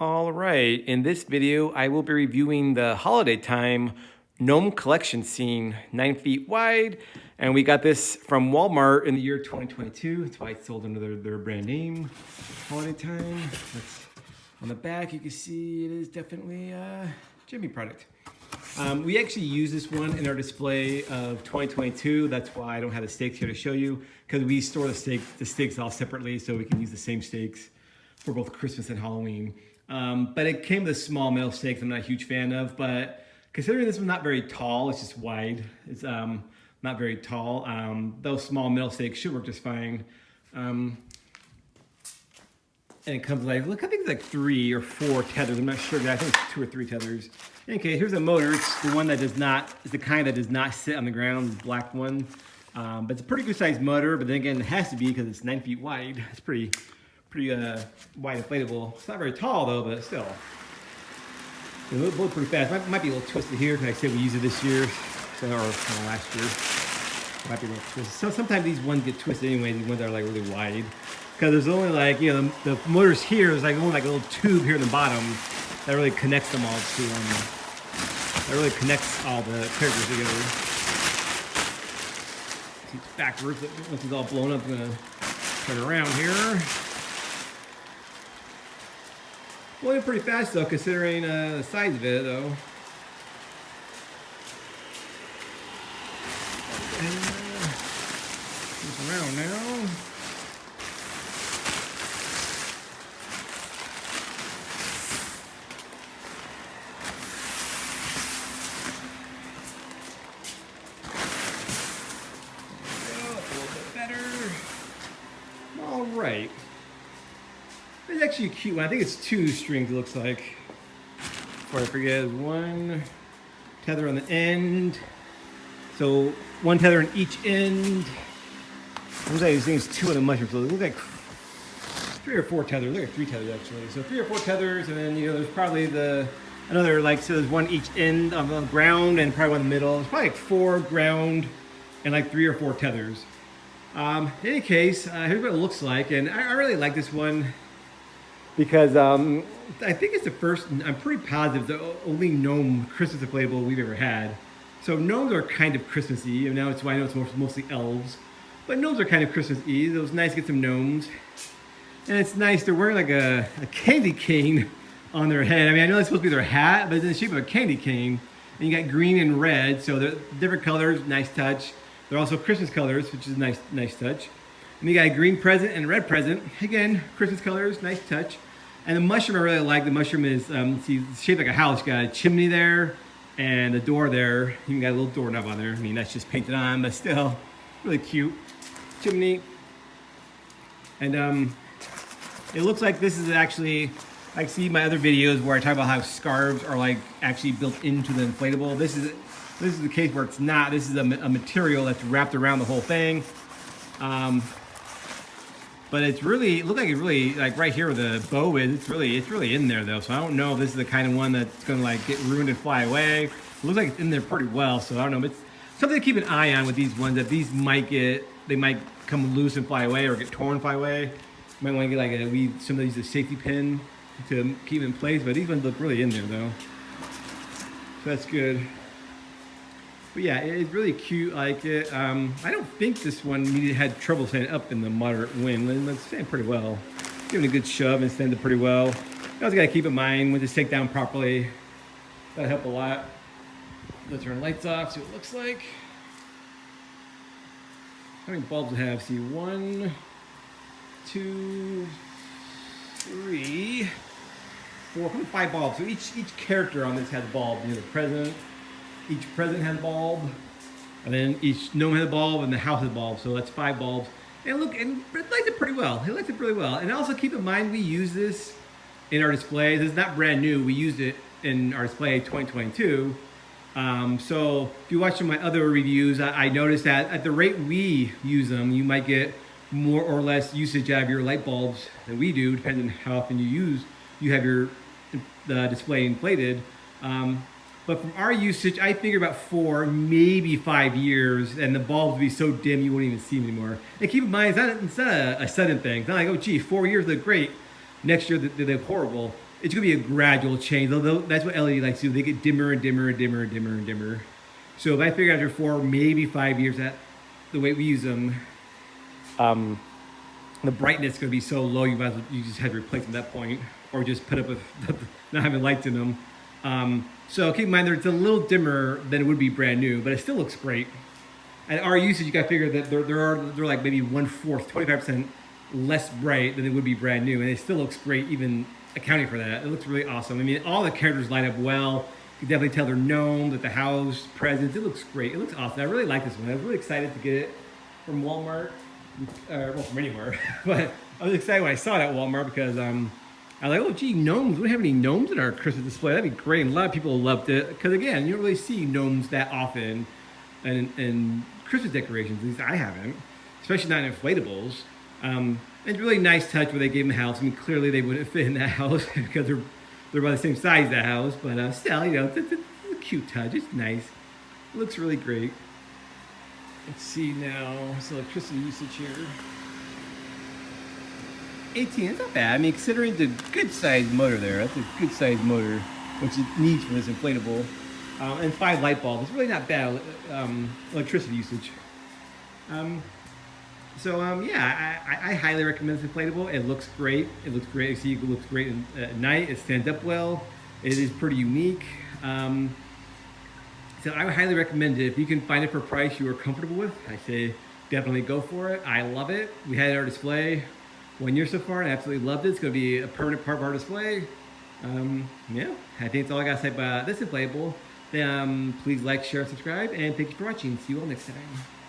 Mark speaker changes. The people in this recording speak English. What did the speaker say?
Speaker 1: All right, in this video, I will be reviewing the holiday time Gnome Collection Scene, 9 feet wide. And we got this from Walmart in the year 2022. That's why it's sold under their brand name, Holiday Time. That's on the back, you can see it is definitely a Gemmy product. We actually use this one in our display of 2022. That's why I don't have the stakes here to show you, because we store the stakes all separately so we can use the same stakes for both Christmas and Halloween. But it came with small metal stakes I'm not a huge fan of, but considering this one's not very tall, it's just wide. It's not very tall. Those small metal stakes should work just fine. And it comes like, look, I think it's like 3 or 4 tethers. I'm not sure, I think it's 2 or 3 tethers. Okay, here's the motor. It's the one that does not, it's the kind that does not sit on the ground, the black one. But it's a pretty good sized motor, but then again, it has to be because it's 9 feet wide. It's pretty wide inflatable. It's not very tall though, but still. It'll blow pretty fast. Might be a little twisted here, because I said we used it this year, or last year. Might be a little twisted. So sometimes these ones get twisted anyway, these ones are like really wide. Because there's only like, you know, the motors here, there's like only like a little tube here in the bottom that really connects them all to, that really connects all the characters together. It's backwards, once it's all blown up, I'm gonna turn around here. Blowing pretty fast though, considering the size of it though. Move around now. All right. It's actually a cute one. I think it's 2 strings, it looks like. Before I forget, 1 tether on the end. So 1 tether on each end. It looks like these things 2 on the mushroom. So it looks like 3 or 4 tethers. Look like 3 tethers actually. So 3 or 4 tethers, and then there's probably another, like, so there's 1 each end of the ground and probably 1 in the middle. It's probably like 4 ground and like 3 or 4 tethers. In any case, here's what it looks like, and I really like this one because I think it's the first, I'm pretty positive, the only gnome Christmas inflatable we've ever had. So gnomes are kind of Christmassy, and now it's why I know it's mostly elves, but gnomes are kind of Christmassy. So it's nice to get some gnomes, and it's nice they're wearing like a candy cane on their head. I mean, I know that's supposed to be their hat, but it's in the shape of a candy cane, and you got green and red, so they're different colors, nice touch. They're also Christmas colors, which is a nice touch. And you got a green present and a red present. Again, Christmas colors, nice touch. And the mushroom I really like. The mushroom is, see, it's shaped like a house. Got a chimney there and a door there. You can got a little doorknob on there. I mean, that's just painted on, but still really cute. Chimney. And it looks like this is actually, I see my other videos where I talk about how scarves are like actually built into the inflatable. This is the case where it's not. This is a material that's wrapped around the whole thing. But it's really, it looks like it's really, like right here where the bow is, it's really in there though. So I don't know if this is the kind of one that's gonna like get ruined and fly away. It looks like it's in there pretty well, so I don't know. But it's something to keep an eye on with these ones, that these they might come loose and fly away, or get torn and fly away. You might wanna get like some of these a safety pin to keep it in place, but these ones look really in there though. So that's good. But yeah, it's really cute. I like it. I don't think this one had trouble standing up in the moderate wind. It's standing pretty well. Giving a good shove and standing pretty well. You also got to keep in mind when this take down properly. That'll help a lot. Let's turn the lights off, see what it looks like. How many bulbs do I have? See, 1, 2, 3, 4, 5 bulbs. So each character on this has a bulb. The present. Each present has a bulb, and then each gnome has a bulb, and the house has a bulb. So that's 5 bulbs. And look, and it likes it pretty well. It likes it really well. And also keep in mind, we use this in our displays. It's not brand new. We used it in our display 2022. So if you watch some of my other reviews, I noticed that at the rate we use them, you might get more or less usage out of your light bulbs than we do, depending on how often you have your display inflated. But from our usage, I figure about 4, maybe 5 years, and the bulbs would be so dim you wouldn't even see them anymore. And keep in mind, it's not a sudden thing. It's not like, oh gee, 4 years look great, next year they look horrible. it's gonna be a gradual change. Though that's what LED lights do. They get dimmer and dimmer and dimmer and dimmer and dimmer. So if I figure after 4, maybe 5 years that the way we use them, the brightness is gonna be so low you just have to replace them at that point, or just put up with not having lights in them. So keep in mind it's a little dimmer than it would be brand new, but it still looks great. At our usage, you got to figure that they're like maybe 1/4, 25% less bright than it would be brand new, and it still looks great even accounting for that. It looks really awesome. I mean, all the characters light up well. You can definitely tell they're gnomes at the house, presents. It looks great. It looks awesome. I really like this one. I was really excited to get it from Walmart, well, from anywhere. But I was excited when I saw it at Walmart because I was like, oh, gee, gnomes. We don't have any gnomes in our Christmas display. That'd be great. And a lot of people loved it because, again, you don't really see gnomes that often in Christmas decorations. At least I haven't, especially not in inflatables. It's a really nice touch where they gave them the house. I mean, clearly they wouldn't fit in that house because they're about the same size as that house, but still, you know, it's a cute touch. It's nice. It looks really great. Let's see now. So electricity usage here. 18, it's not bad. I mean, considering the good sized motor there, that's a good sized motor, which it needs for this inflatable. And 5 light bulbs. It's really not bad electricity usage. Yeah, I highly recommend this inflatable. It looks great. It looks great. You see, it looks great at night. It stands up well. It is pretty unique. So I would highly recommend it. If you can find it for a price you are comfortable with, I say definitely go for it. I love it. We had it at our display 1 year so far, and I absolutely loved it. It's going to be a permanent part of our display. Yeah, I think that's all I got to say about this inflatable. Please like, share, and subscribe, and thank you for watching. See you all next time.